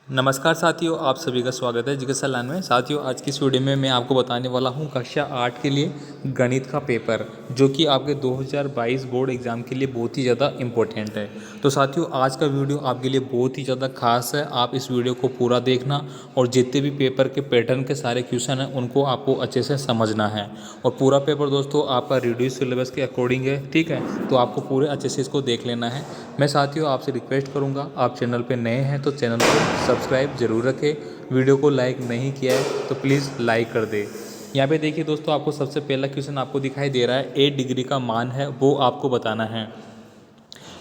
नमस्कार साथियों, आप सभी का स्वागत है जिज्ञासा लाइन में। साथियों, आज की इस वीडियो में मैं आपको बताने वाला हूं कक्षा 8 के लिए गणित का पेपर, जो कि आपके 2022 बोर्ड एग्ज़ाम के लिए बहुत ही ज़्यादा इम्पोर्टेंट है। तो साथियों, आज का वीडियो आपके लिए बहुत ही ज़्यादा खास है। आप इस वीडियो को पूरा देखना और जितने भी पेपर के पैटर्न के सारे क्वेश्चन हैं उनको आपको अच्छे से समझना है। और पूरा पेपर दोस्तों आपका रिड्यूस सिलेबस के अकॉर्डिंग है, ठीक है। तो आपको पूरे अच्छे से इसको देख लेना है। मैं साथियों आपसे रिक्वेस्ट करूंगा, आप चैनल पे नए हैं तो चैनल को सब्सक्राइब जरूर रखें। वीडियो को लाइक नहीं किया है तो प्लीज़ लाइक कर दे। यहाँ पे देखिए दोस्तों, आपको सबसे पहला क्वेश्चन आपको दिखाई दे रहा है, 8 डिग्री का मान है वो आपको बताना है।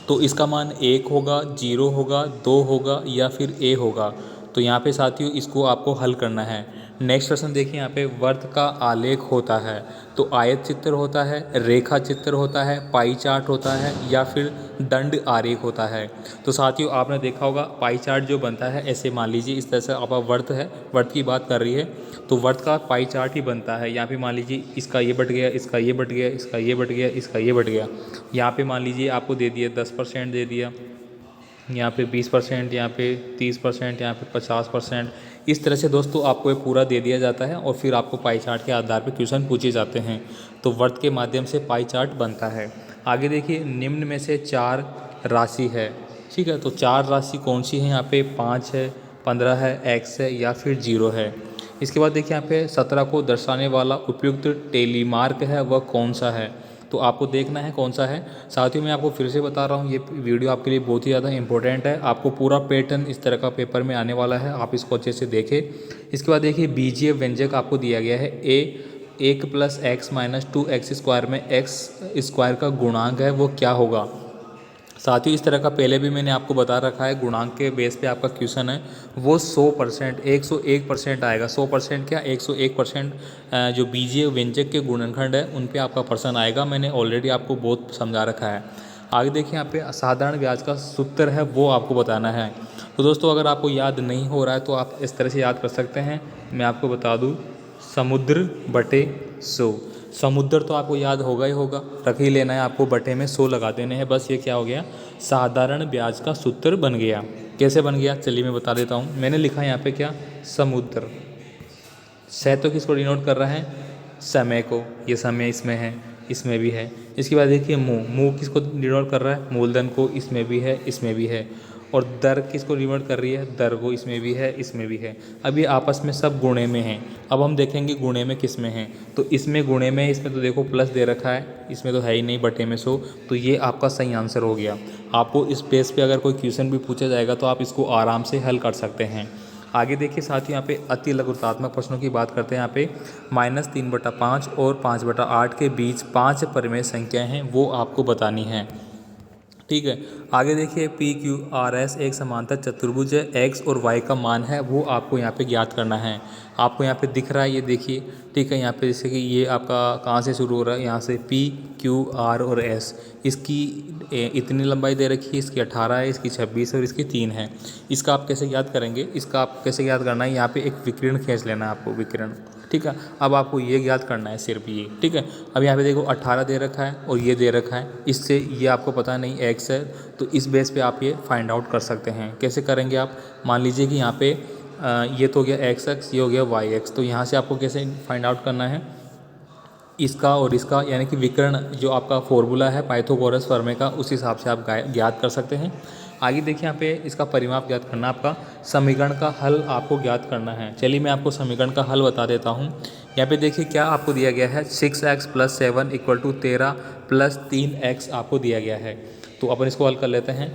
तो इसका मान 1 होगा, 0 होगा, 2 होगा या फिर ए होगा। तो यहाँ पे साथियों इसको आपको हल करना है। नेक्स्ट प्रश्न देखिए, यहाँ पे वर्त का आलेख होता है तो आयत चित्र होता है, रेखा चित्र होता है, पाई चार्ट होता है या फिर दंड आरेख होता है। तो साथियों आपने देखा होगा पाई चार्ट जो बनता है, ऐसे मान लीजिए इस तरह से आपका वर्त है, वर्त की बात कर रही है तो वर्त का पाई चार्ट ही बनता है। यहाँ पे मान लीजिए इसका ये बट गया, इसका ये बट गया, इसका ये बट गया, इसका ये बट गया। यहाँ पे मान लीजिए आपको दे दिया 10% दे दिया, यहाँ पे 20%, यहाँ पे 30%, यहाँ पे 50%। इस तरह से दोस्तों आपको ये पूरा दे दिया जाता है और फिर आपको पाई चार्ट के आधार पर क्वेश्चन पूछे जाते हैं। तो वर्त के माध्यम से पाई चार्ट बनता है। आगे देखिए, निम्न में से 4 राशि है, ठीक है। तो 4 राशि कौन सी है? यहाँ पे 5 है, 15 है, x है या फिर 0 है। इसके बाद देखिए यहाँ पे 17 को दर्शाने वाला उपयुक्त टेलीमार्क है वह कौन सा है। तो आपको देखना है कौन सा है। साथियों मैं आपको फिर से बता रहा हूँ, ये वीडियो आपके लिए बहुत ही ज़्यादा इंपॉर्टेंट है। आपको पूरा पैटर्न इस तरह का पेपर में आने वाला है, आप इसको अच्छे से देखें। इसके बाद देखिए, बीजीय व्यंजक आपको दिया गया है, ए 1 + x - 2x² में x स्क्वायर का गुणांक है वो क्या होगा। साथियों इस तरह का पहले भी मैंने आपको बता रखा है, गुणांक के बेस पे आपका क्वेश्चन है वो 100% 101% आएगा। 100% क्या, 101% जो बीजीय व्यंजक के गुणनखंड है उन पे आपका प्रश्न आएगा। मैंने ऑलरेडी आपको बहुत समझा रखा है। आगे देखिए, यहाँ पे साधारण ब्याज का सूत्र है वो आपको बताना है। तो दोस्तों अगर आपको याद नहीं हो रहा है तो आप इस तरह से याद कर सकते हैं। मैं आपको बता दूँ, समुद्र बटे 100। समुद्र तो आपको याद होगा ही होगा, रख ही लेना है आपको, बटे में 100 लगा देने हैं बस। ये क्या हो गया, साधारण ब्याज का सूत्र बन गया। कैसे बन गया चलिए मैं बता देता हूँ। मैंने लिखा है यहाँ पे क्या, समुद्र। सह तो किसको डिनोट कर रहा है, समय को। ये समय इसमें है, इसमें भी है। इसके बाद देखिए मुँह, मुँह किसको डिनोट कर रहा है, मूलधन को। इसमें भी है, इसमें भी है। और दर किसको डिनोट कर रही है, दर को। इसमें भी है, इसमें भी है। अब ये आपस में सब गुणे में हैं। अब हम देखेंगे गुणे में किस में हैं। तो इसमें गुणे में, इसमें तो देखो प्लस दे रखा है, इसमें तो है ही नहीं, बटे में 100। तो ये आपका सही आंसर हो गया। आपको इस बेस पे अगर कोई क्वेश्चन भी पूछा जाएगा तो आप इसको आराम से हल कर सकते हैं। आगे देखिए साथियों, यहाँ पे अति लघुतात्मक प्रश्नों की बात करते हैं। यहाँ पे -3/5 और 5/8 के बीच 5 परिमेय संख्याएं हैं वो आपको बतानी है, ठीक है। आगे देखिए, PQRS एक समांतर चतुर्भुज है, x और y का मान है वो आपको यहाँ पे ज्ञात करना है। आपको यहाँ पे दिख रहा है, ये देखिए, ठीक है। यहाँ पे जैसे कि ये आपका कहाँ से शुरू हो रहा है, यहाँ से P Q R और S। इसकी इतनी लंबाई दे रखी है, इसकी 18 है, इसकी 26 और इसकी 3 है। इसका आप कैसे याद करेंगे, इसका आप कैसे याद करना है, यहाँ पे एक विकिरण खींच लेना है आपको, विकिरण, ठीक है। अब आपको ये याद करना है सिर्फ ये, ठीक है। अब यहाँ पे देखो 18 दे रखा है और ये दे रखा है, इससे ये आपको पता नहीं x है, तो इस बेस पे आप ये फाइंड आउट कर सकते हैं। कैसे करेंगे आप, मान लीजिए कि यहाँ पे ये तो हो गया x, ये हो गया y। तो यहाँ से आपको कैसे फाइंड आउट करना है, इसका और इसका, यानी कि विकर्ण जो आपका फॉर्मूला है पाइथागोरस प्रमेय का, उस हिसाब से आप ज्ञात कर सकते हैं। आगे देखिए, यहाँ पे इसका परिमाप ज्ञात करना, आपका समीकरण का हल आपको ज्ञात करना है। चलिए मैं आपको समीकरण का हल बता देता हूँ। यहाँ पे देखिए क्या आपको दिया गया है, 6x + 7 = 13 + 3x आपको दिया गया है। तो अपन इसको हल कर लेते हैं।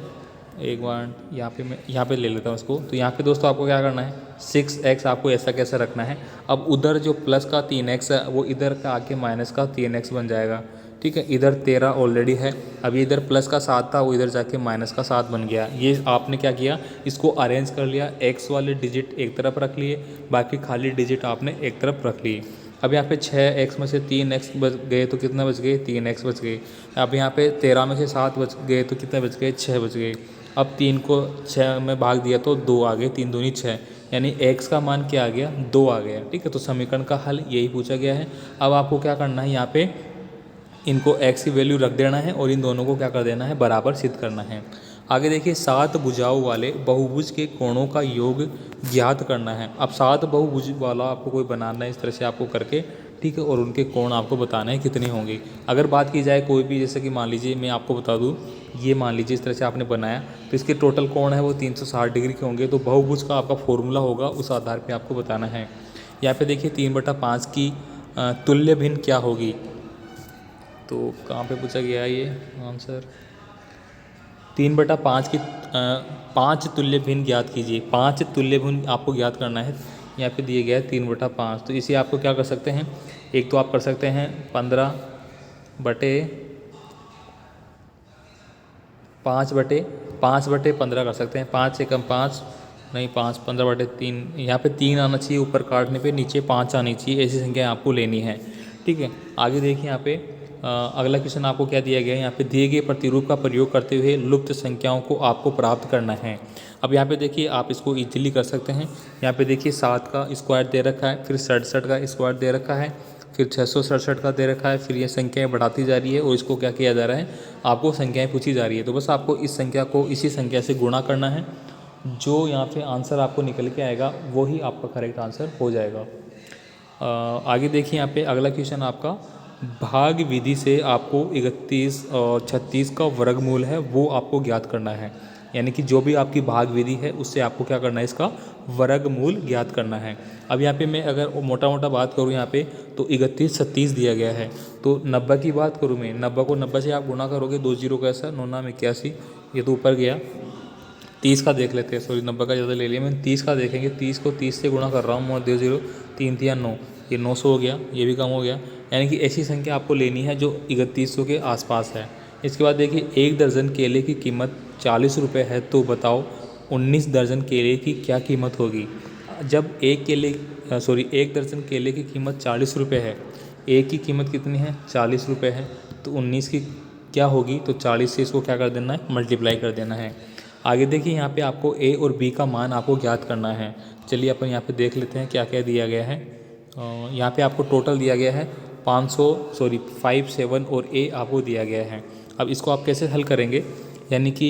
एक बार यहाँ पे मैं यहाँ पे ले लेता हूँ इसको। तो यहाँ पे दोस्तों आपको क्या करना है, 6x आपको ऐसा कैसे रखना है। अब उधर जो प्लस का 3x है वो इधर का आके माइनस का 3x बन जाएगा, ठीक है। इधर 13 ऑलरेडी है, अभी इधर प्लस का 7 था वो इधर जाके माइनस का 7 बन गया। ये आपने क्या किया, इसको अरेंज कर लिया, x वाले डिजिट एक तरफ रख लिए, बाकी खाली डिजिट आपने एक तरफ रख लिए। अब यहाँ पे 6x में से 3x बच गए तो कितना बच गए, 3x बच गए। अब यहाँ पे 13 में से 7 बच गए तो कितना बच गए, 6 बच गए। अब 3 को 6 में भाग दिया तो 2 आ गए, 3 दूनी 6, यानी x का मान क्या आ गया, 2 आ गया, ठीक है। तो समीकरण का हल यही पूछा गया है। अब आपको क्या करना है, यहाँ पे इनको x की वैल्यू रख देना है और इन दोनों को क्या कर देना है, बराबर सिद्ध करना है। आगे देखिए 7 भुजाओं वाले बहुभुज के कोणों का योग ज्ञात करना है। अब 7 बहुभुज वाला आपको कोई बनाना है इस तरह से आपको करके, ठीक है, और उनके कोण आपको बताना है कितने होंगे। अगर बात की जाए कोई भी, जैसे कि मान लीजिए मैं आपको बता दूँ, ये मान लीजिए इस तरह से आपने बनाया तो इसके टोटल कोण है वो 360 डिग्री के होंगे। तो बहुभुज का आपका फॉर्मूला होगा, उस आधार पर आपको बताना है। यहाँ पे देखिए 3/5 की तुल्य भिन्न क्या होगी। तो कहाँ पे पूछा गया है ये आंसर, 3/5 की 5 तुल्य भिन्न ज्ञात कीजिए। 5 तुल्य भिन्न आपको ज्ञात करना है। यहाँ पे दिए गया है 3/5। तो इसे आपको क्या कर सकते हैं, एक तो आप कर सकते हैं 5/15 कर सकते हैं। 5 से कम 5 नहीं, 5 15/3, यहाँ पे 3 आना चाहिए ऊपर काटने पे, नीचे 5 आनी चाहिए। ऐसी संख्या आपको लेनी है, ठीक है। आगे देखिए यहाँ पे अगला क्वेश्चन आपको क्या दिया गया है, यहाँ पे दिए गए प्रतिरूप का प्रयोग करते हुए लुप्त संख्याओं को आपको प्राप्त करना है। अब यहाँ पे देखिए आप इसको इजीली कर सकते हैं। यहाँ पे देखिए 7 का स्क्वायर दे रखा है, फिर 67 का स्क्वायर दे रखा है, फिर 667 का दे रखा है, फिर ये संख्याएं बढ़ाती जा रही है और इसको क्या किया जा रहा है, आपको संख्याएं पूछी जा रही है। तो बस आपको इस संख्या को इसी संख्या से गुणा करना है। जो यहाँ पे आंसर आपको निकल के आएगा वही आपका करेक्ट आंसर हो जाएगा। आगे देखिए यहाँ पे अगला क्वेश्चन आपका, भाग विधि से आपको 31 और 36 का वर्गमूल है वो आपको ज्ञात करना है। यानी कि जो भी आपकी भाग विधि है उससे आपको क्या करना है, इसका वर्गमूल ज्ञात करना है। अब यहाँ पे मैं अगर मोटा मोटा बात करूँ यहाँ पे, तो 31 36 दिया गया है। तो 90 की बात करूँ मैं, 90 को 90 से आप गुणा करोगे, 2 जीरो कैसा 9 81, ये तो ऊपर गया। 30 का देख लेते हैं, सॉरी 90 का ज़्यादा ले लिया मैंने, 30 का देखेंगे। 30 को 30 से गुणा कर रहा हूँ, 2 जीरो 3 3 9, ये 900 हो गया, ये भी कम हो गया। यानी कि ऐसी संख्या आपको लेनी है जो 3100 के आसपास है। इसके बाद देखिए 1 दर्जन केले की कीमत 40 रुपये है, तो बताओ 19 दर्जन केले की क्या कीमत होगी। जब एक दर्जन केले की कीमत 40 रुपये है, एक की कीमत कितनी है 40 रुपये है, तो 19 की क्या होगी, तो 40 से इसको क्या कर देना है, मल्टीप्लाई कर देना है। आगे देखिए यहाँ पे आपको ए और बी का मान आपको ज्ञात करना है। चलिए अपन यहाँ पे देख लेते हैं क्या क्या दिया गया है। यहाँ पे आपको टोटल दिया गया है 5 7 और ए आपको दिया गया है। अब इसको आप कैसे हल करेंगे, यानी कि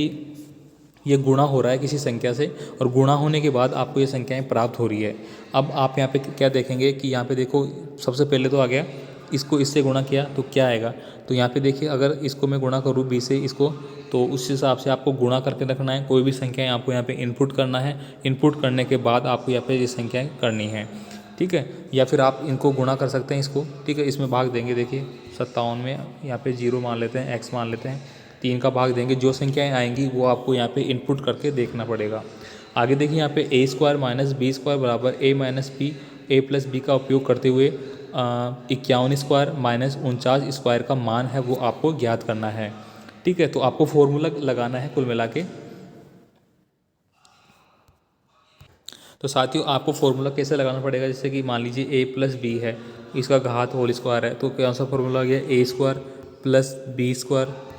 ये गुणा हो रहा है किसी संख्या से और गुणा होने के बाद आपको ये संख्याएं प्राप्त हो रही है। अब आप यहाँ पे क्या देखेंगे कि यहाँ पे देखो सबसे पहले तो आ गया, इसको इससे गुणा किया तो क्या आएगा। तो यहाँ पे देखिए अगर इसको मैं गुणा करूँ बी से इसको, तो उस हिसाब से आपको गुणा करके रखना है। कोई भी संख्याएं आपको यहाँ पे इनपुट करना है, इनपुट करने के बाद आपको यहाँ पे ये संख्याएं करनी है, ठीक है। या फिर आप इनको गुणा कर सकते हैं इसको, ठीक है। इसमें भाग देंगे, देखिए 57 में यहाँ पे 0 मान लेते हैं, x मान लेते हैं, 3 का भाग देंगे। जो संख्याएँ आएंगी वो आपको यहाँ पे इनपुट करके देखना पड़ेगा। आगे देखिए यहाँ पे a² - b² बराबर a - b a + b का उपयोग करते हुए 51² - 49² का मान है वो आपको ज्ञात करना है, ठीक है। तो आपको फॉर्मूला लगाना है कुल मिला के। तो साथियों आपको फॉर्मूला कैसे लगाना पड़ेगा, जैसे कि मान लीजिए a + b है, इसका घात होल स्क्वायर है, तो कौन सा फॉर्मूला आ गया, a² + b²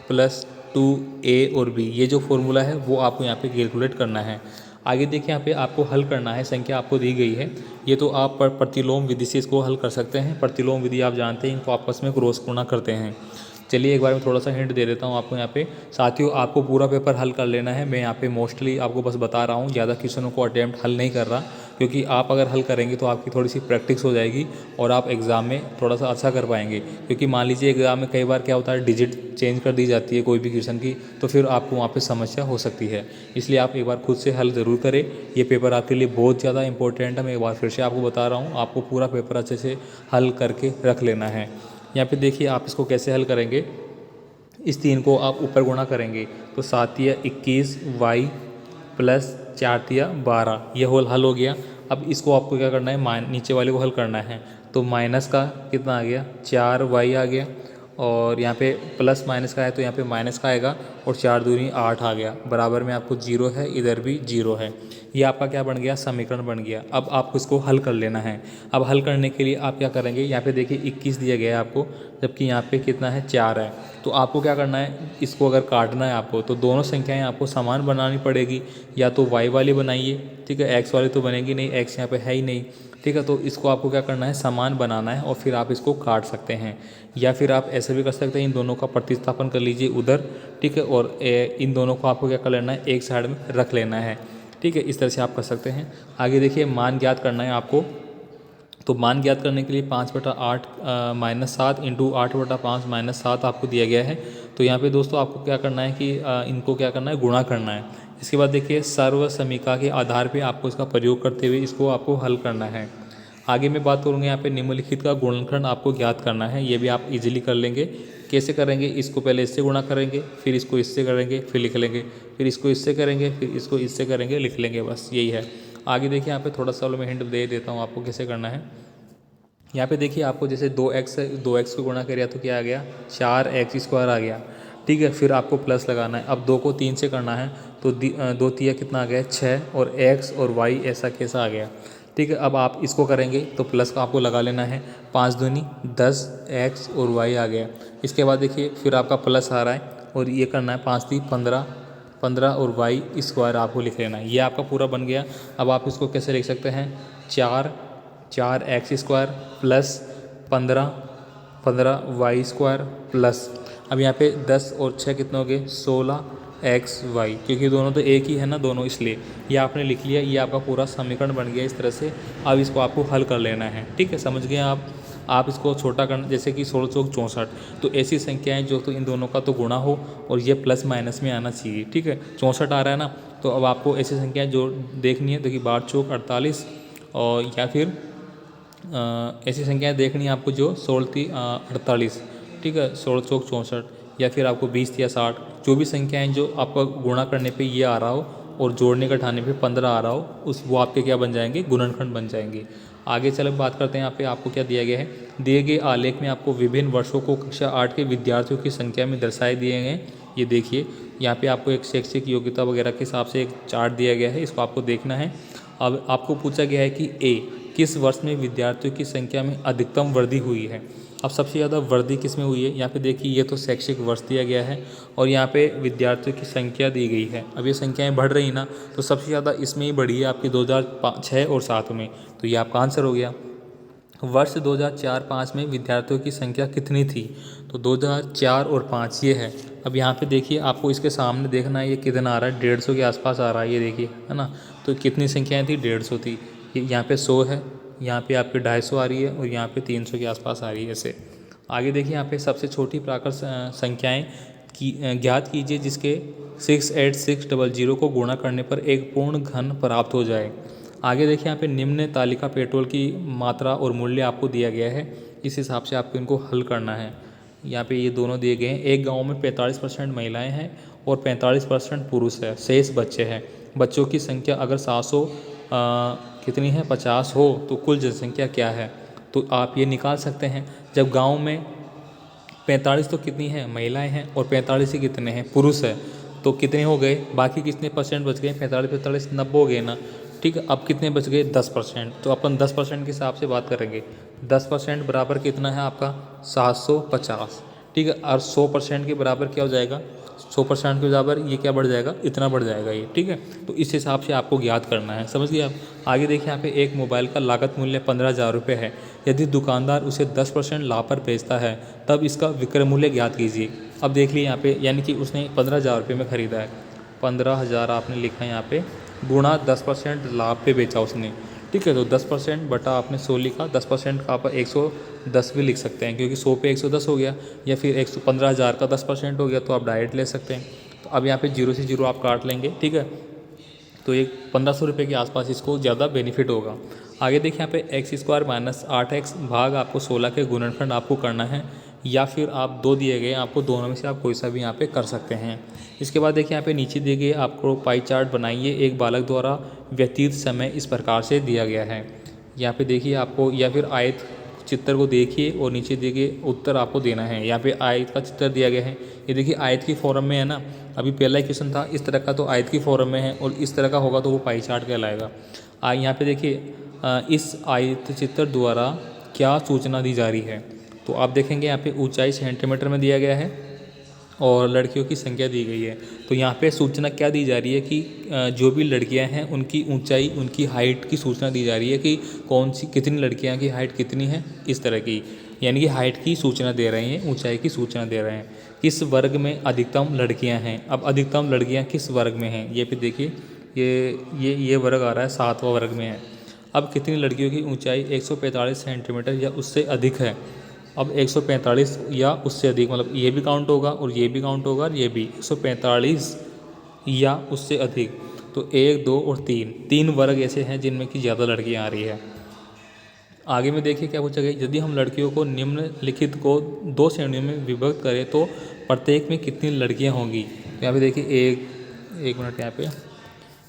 + 2a और b। ये जो फॉर्मूला है वो आपको यहाँ पे कैलकुलेट करना है। आगे देखिए यहाँ पे आपको हल करना है, संख्या आपको दी गई है। ये तो आप प्रतिलोम विधि से इसको हल कर सकते हैं। प्रतिलोम विधि आप जानते हैं, इनको आपस में क्रॉस गुणा करते हैं। चलिए एक बार मैं थोड़ा सा हिंट दे देता हूँ आपको यहाँ पे। साथियों आपको पूरा पेपर हल कर लेना है। मैं यहाँ पे मोस्टली आपको बस बता रहा हूँ, ज़्यादा क्वेश्चनों को अटैम्प्ट हल नहीं कर रहा, क्योंकि आप अगर हल करेंगे तो आपकी थोड़ी सी प्रैक्टिस हो जाएगी और आप एग्ज़ाम में थोड़ा सा अच्छा कर पाएंगे। क्योंकि मान लीजिए एग्ज़ाम में कई बार क्या होता है, डिजिट चेंज कर दी जाती है कोई भी क्वेश्चन की, तो फिर आपको वहाँ पर समस्या हो सकती है। इसलिए आप एक बार खुद से हल ज़रूर करें। ये पेपर आपके लिए बहुत ज़्यादा इंपॉर्टेंट है। मैं एक बार फिर से आपको बता रहा हूँ, आपको पूरा पेपर अच्छे से हल करके रख लेना है। यहाँ पे देखिए आप इसको कैसे हल करेंगे, इस 3 को आप ऊपर गुणा करेंगे तो 7 या 21 y + 4 या 12, ये होल हल हो गया। अब इसको आपको क्या करना है, नीचे वाले को हल करना है। तो माइनस का कितना आ गया, 4y आ गया, और यहाँ पे प्लस माइनस का है तो यहाँ पे माइनस का आएगा, और 4 दूनी 8 आ गया। बराबर में आपको 0 है, इधर भी 0 है। ये आपका क्या बन गया, समीकरण बन गया। अब आपको इसको हल कर लेना है। अब हल करने के लिए आप क्या करेंगे, यहाँ पे देखिए 21 दिया गया है आपको, जबकि यहाँ पे कितना है, 4 है। तो आपको क्या करना है, इसको अगर काटना है आपको तो दोनों संख्याएं आपको समान बनानी पड़ेगी। या तो y वाली बनाइए, ठीक है, x वाली तो बनेगी नहीं, x यहाँ पे है ही नहीं, ठीक है। तो इसको आपको क्या करना है, समान बनाना है और फिर आप इसको काट सकते हैं। या फिर आप ऐसे भी कर सकते हैं, इन दोनों का प्रतिस्थापन कर लीजिए उधर, ठीक है, और इन दोनों को आपको क्या कर लेना है, एक साइड में रख लेना है, ठीक है। इस तरह से आप कर सकते हैं। आगे देखिए मान ज्ञात करना है आपको। तो मान ज्ञात करने के लिए 5/8 -7 इंटू 8/5 -7 आपको दिया गया है। तो यहाँ पे दोस्तों आपको क्या करना है कि इनको क्या करना है, गुणा करना है। इसके बाद देखिए सर्व समीका के आधार पे आपको इसका प्रयोग करते हुए इसको आपको हल करना है। आगे मैं बात करूँगा यहाँ पे निम्नलिखित का गुणनखंड आपको ज्ञात करना है। ये भी आप इजीली कर लेंगे। कैसे करेंगे, इसको पहले इससे गुणा करेंगे, फिर इसको इससे करेंगे, फिर लिख लेंगे, फिर इसको इससे करेंगे, फिर इसको इससे करेंगे, लिख लेंगे, बस यही है। आगे देखिए यहाँ पे थोड़ा सा मैं हिंट दे देता हूँ आपको कैसे करना है। यहाँ पे देखिए आपको जैसे 2x को गुणा करिए तो क्या आ गया, 4x² आ गया, ठीक है। फिर आपको प्लस लगाना है। अब 2 को 3 से करना है तो 2 तिया कितना आ गया, 6, और x और y ऐसा कैसा आ गया, ठीक है। अब आप इसको करेंगे तो प्लस का आपको लगा लेना है, 5 दूनी 10, x और y आ गया। इसके बाद देखिए फिर आपका प्लस आ रहा है और ये करना है 5 3 15 और y² आपको लिख लेना है। ये आपका पूरा बन गया। अब आप इसको कैसे लिख सकते हैं, 4x² प्लस 15 y² प्लस, अब यहाँ पे 10 और 6 कितने हो गए, 16xy, क्योंकि दोनों तो एक ही है ना दोनों, इसलिए ये आपने लिख लिया। ये आपका पूरा समीकरण बन गया इस तरह से। अब इसको आपको हल कर लेना है, ठीक है, समझ गए आप इसको छोटा करना, जैसे कि 16 चौक 64, तो ऐसी संख्याएं जो तो इन दोनों का तो गुणा हो और ये प्लस माइनस में आना चाहिए, ठीक है। 64 आ रहा है ना, तो अब आपको ऐसी संख्याएं जो देखनी है, देखिए 12 चौक 48, और या फिर ऐसी संख्याएं देखनी है आपको जो 16 48, ठीक है, 16 चौक 64, या फिर आपको 20 या 60, जो भी संख्याएं जो आपका गुणा करने पे ये आ रहा हो और जोड़ने घटाने पे 15 आ रहा हो, वो आपके क्या बन जाएंगे, गुणनखंड बन जाएंगे। आगे चलो बात करते हैं। यहाँ पे आपको क्या दिया गया है, दिए गए आलेख में आपको विभिन्न वर्षों को कक्षा 8 के विद्यार्थियों की संख्या में दर्शाए दिए गए। ये देखिए यहाँ पे आपको एक शैक्षिक योग्यता वगैरह के हिसाब से एक चार्ट दिया गया है, इसको आपको देखना है। अब आपको पूछा गया है कि ए किस वर्ष में विद्यार्थियों की संख्या में अधिकतम वृद्धि हुई है। अब सबसे ज़्यादा वृद्धि किस में हुई है, यहाँ पे देखिए ये तो शैक्षिक वर्ष दिया गया है और यहाँ पे विद्यार्थियों की संख्या दी गई है। अब ये संख्याएं बढ़ रही ना, तो सबसे ज़्यादा इसमें ही बढ़ी है आपकी 2006 और 7 में, तो ये आपका आंसर हो गया। वर्ष 2004-5 में विद्यार्थियों की संख्या कितनी थी, तो 2004 और 5 ये है। अब यहाँ पे देखिए आपको इसके सामने देखना है ये कितना आ रहा है, 150 के आसपास आ रहा है, ये देखिए है ना। तो कितनी संख्याएं थी, 150 थी। यहाँ पे 100 है, यहाँ पे आपके 250 आ रही है और यहाँ पे 300 के आसपास आ रही है ऐसे। आगे देखिए यहाँ पे सबसे छोटी प्राकृत संख्याएं की ज्ञात कीजिए जिसके 68600 को गुणा करने पर एक पूर्ण घन प्राप्त हो जाए। आगे देखिए यहाँ पे निम्न तालिका पेट्रोल की मात्रा और मूल्य आपको दिया गया है, इस हिसाब से आपको इनको हल करना है। यहाँ पे ये दोनों दिए गए हैं। एक गांव में 45% महिलाएं हैं और 45% पुरुष है, शेष बच्चे हैं। बच्चों की संख्या अगर 700 कितनी है, 50 हो तो कुल जनसंख्या क्या है, तो आप ये निकाल सकते हैं। जब गाँव में 45 तो कितनी है, महिलाएँ हैं, और 45 ही कितने हैं, पुरुष है, तो कितने हो गए, बाकी कितने परसेंट बच गए, 45 90 हो गए ना, ठीक है। अब कितने बच गए, 10%, तो अपन 10% के हिसाब से बात करेंगे। 10% बराबर कितना है आपका, 750, ठीक है। और 100% के बराबर क्या हो जाएगा, 100% के बराबर ये क्या बढ़ जाएगा, इतना बढ़ जाएगा ये, ठीक है। तो इस हिसाब से आपको ज्ञात करना है, समझ गए आप। आगे देखिए यहाँ पे एक मोबाइल का लागत मूल्य 15,000 रुपये है। यदि दुकानदार उसे 10% लाभ पर बेचता है तब इसका विक्रय मूल्य ज्ञात कीजिए। अब देख लीजिए यहाँ पे, यानी कि उसने 15,000 रुपये में ख़रीदा है, 15,000 आपने लिखा है यहाँ पे, गुणा 10% लाभ पे बेचा उसने, ठीक है। तो 10% बटा आपने 100 लिखा, 10% का आप 110 भी लिख सकते हैं, क्योंकि 100 पे 110 हो गया, या फिर 15,000 का 10% हो गया, तो आप डायरेक्ट ले सकते हैं। तो अब यहाँ पे 0 से 0 आप काट लेंगे, ठीक है। तो ये 1500 रुपये के आसपास इसको ज़्यादा बेनिफिट होगा। आगे देखिए यहाँ पे x² - 8x भाग आपको 16 के गुणनखंड आपको करना है, या फिर आप दो दिए गए, आपको दोनों में से आप कोई सा भी यहाँ पे कर सकते हैं। इसके बाद देखिए यहाँ पे नीचे दिए गए आपको पाई चार्ट बनाइए। एक बालक द्वारा व्यतीत समय इस प्रकार से दिया गया है। यहाँ पे देखिए आपको, या फिर आयत चित्र को देखिए और नीचे देखिए उत्तर आपको देना है। यहाँ पे आयत का चित्र दिया गया है, ये देखिए आयत की फॉर्म में है ना। अभी पहला क्वेश्चन था इस तरह का, तो आयत की फॉर्म में है, और इस तरह का होगा तो वो पाई चार्ट कहलाएगा। यहाँ पे देखिए इस आयत चित्र द्वारा क्या सूचना दी जा रही है। तो आप देखेंगे यहाँ पे ऊंचाई सेंटीमीटर में दिया गया है और लड़कियों की संख्या दी गई है। तो यहाँ पे सूचना क्या दी जा रही है कि जो भी लड़कियाँ हैं उनकी ऊंचाई, उनकी हाइट की सूचना दी जा रही है कि कौन सी कितनी लड़कियाँ की हाइट कितनी है, इस तरह की, यानी कि हाइट की सूचना दे रहे हैं, ऊंचाई की सूचना दे रहे हैं। किस वर्ग में अधिकतम लड़कियाँ हैं। अब अधिकतम लड़कियाँ किस वर्ग में हैं, ये भी देखिए, ये वर्ग आ रहा है 7वां वर्ग में है। अब कितनी लड़कियों की ऊंचाई 145 सेंटीमीटर या उससे अधिक है। अब 145 या उससे अधिक, मतलब ये भी काउंट होगा और ये भी काउंट होगा और ये भी 145 या उससे अधिक। तो 1, 2 और 3 वर्ग ऐसे हैं जिनमें कि ज़्यादा लड़कियां आ रही है। आगे में देखिए क्या पूछा गया, यदि हम लड़कियों को निम्नलिखित को 2 श्रेणियों में विभक्त करें तो प्रत्येक में कितनी लड़कियां होंगी। यहाँ पे देखिए एक मिनट, यहाँ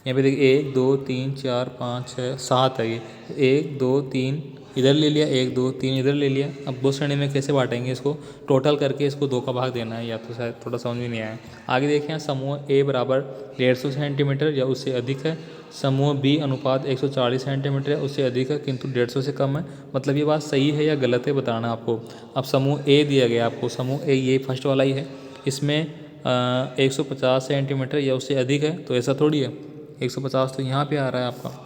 पे देखिए 1, 2, 3, 4, 5, 6, 7 है ये। 1, 2, 3 इधर ले लिया, 1, 2, 3 इधर ले लिया। अब 2 श्रेणी में कैसे बांटेंगे इसको, टोटल करके इसको 2 का भाग देना है, या तो शायद थोड़ा समझ में नहीं आया। आगे देखिए यहाँ समूह ए बराबर 150 सेंटीमीटर या उससे अधिक है। समूह बी अनुपात 140 सेंटीमीटर या उससे अधिक है किंतु 150 से कम है। मतलब ये बात सही है या गलत है बताना आपको। अब समूह ए दिया गया आपको, समूह ए ये फर्स्ट वाला ही है, इसमें 150 सेंटीमीटर या उससे अधिक है, तो ऐसा थोड़ी है 150 तो यहाँ पे आ रहा है आपका,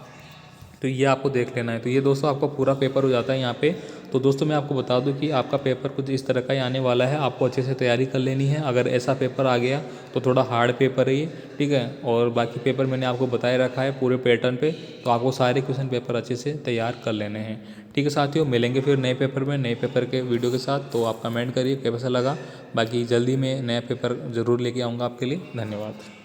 तो ये आपको देख लेना है। तो ये दोस्तों आपका पूरा पेपर हो जाता है यहाँ पे। तो दोस्तों मैं आपको बता दूं कि आपका पेपर कुछ इस तरह का ही आने वाला है, आपको अच्छे से तैयारी कर लेनी है। अगर ऐसा पेपर आ गया तो थोड़ा हार्ड पेपर है ये, ठीक है। और बाकी पेपर मैंने आपको बताए रखा है पूरे पैटर्न पे, तो आपको सारे क्वेश्चन पेपर अच्छे से तैयार कर लेने हैं, ठीक है साथियों। मिलेंगे फिर नए पेपर में, नए पेपर के वीडियो के साथ। तो आप कमेंट करिए कैसा लगा। बाकी जल्दी मैं नया पेपर ज़रूर लेके आऊँगा आपके लिए। धन्यवाद।